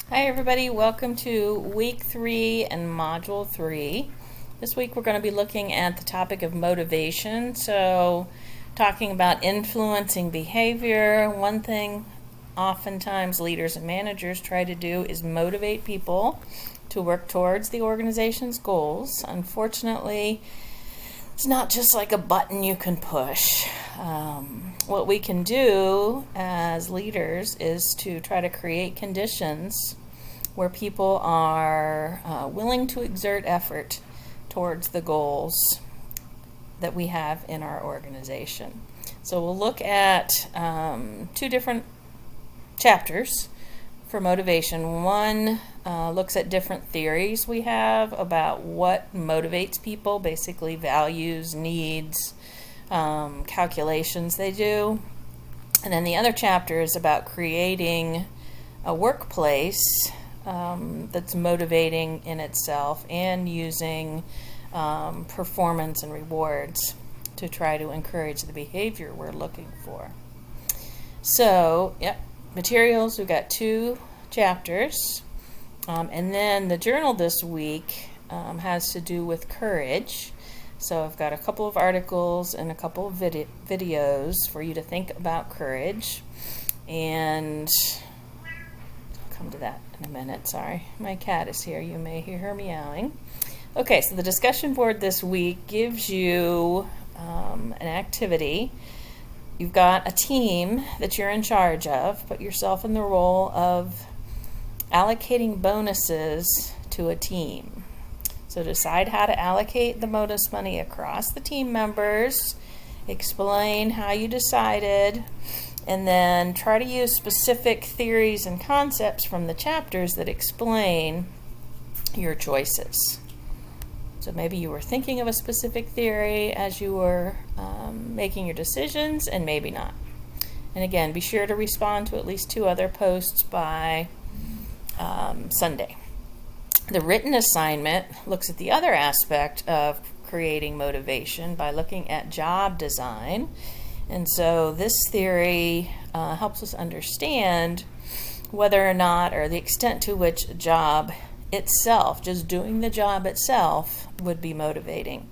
Hi everybody, welcome to week 3 and module 3. This week we're going to be looking at the topic of motivation. So talking about influencing behavior. One thing oftentimes leaders and managers try to do is motivate people to work towards the organization's goals. Unfortunately, it's not just like a button you can push. What we can do as leaders is to try to create conditions where people are willing to exert effort towards the goals that we have in our organization. So we'll look at 2 different chapters for motivation. One looks at different theories we have about what motivates people, basically values, needs, calculations they do. And then the other chapter is about creating a workplace that's motivating in itself and using performance and rewards to try to encourage the behavior we're looking for. So, materials, we've got 2 chapters. And then the journal this week has to do with courage. So I've got a couple of articles and a couple of videos for you to think about courage. And I'll come to that in a minute. Sorry, my cat is here. You may hear her meowing. Okay, so the discussion board this week gives you an activity. You've got a team that you're in charge of. Put yourself in the role of allocating bonuses to a team. So decide how to allocate the bonus money across the team members, explain how you decided, and then try to use specific theories and concepts from the chapters that explain your choices. So maybe you were thinking of a specific theory as you were making your decisions, and maybe not. And again, be sure to respond to at least 2 other posts by Sunday. The written assignment looks at the other aspect of creating motivation by looking at job design. And so this theory helps us understand whether or not, or the extent to which a job itself, just doing the job itself, would be motivating.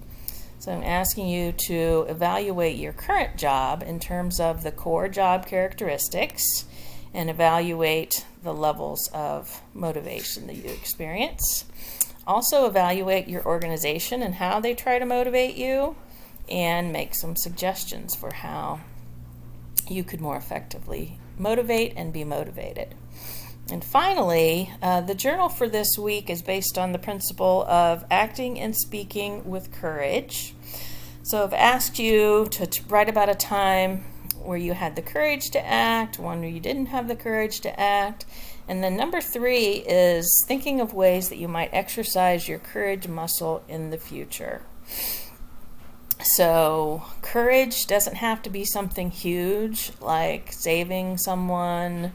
So I'm asking you to evaluate your current job in terms of the core job characteristics and evaluate the levels of motivation that you experience. Also evaluate your organization and how they try to motivate you, and make some suggestions for how you could more effectively motivate and be motivated. And finally, the journal for this week is based on the principle of acting and speaking with courage. So I've asked you to write about a time where you had the courage to act, one where you didn't have the courage to act. And then number 3 is thinking of ways that you might exercise your courage muscle in the future. So courage doesn't have to be something huge like saving someone,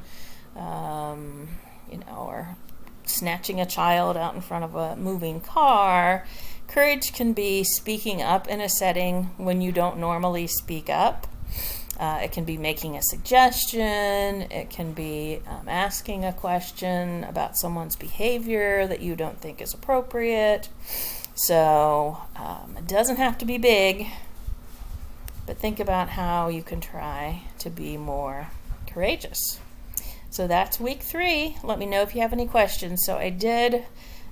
or snatching a child out in front of a moving car. Courage can be speaking up in a setting when you don't normally speak up. It can be making a suggestion. It can be asking a question about someone's behavior that you don't think is appropriate. So it doesn't have to be big, but think about how you can try to be more courageous. So that's week 3. Let me know if you have any questions. So I did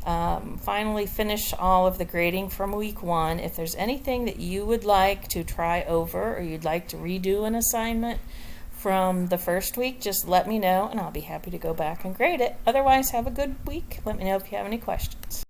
finally finish all of the grading from week 1. If there's anything that you would like to try over or you'd like to redo an assignment from the first week, just let me know and I'll be happy to go back and grade it. Otherwise, have a good week. Let me know if you have any questions.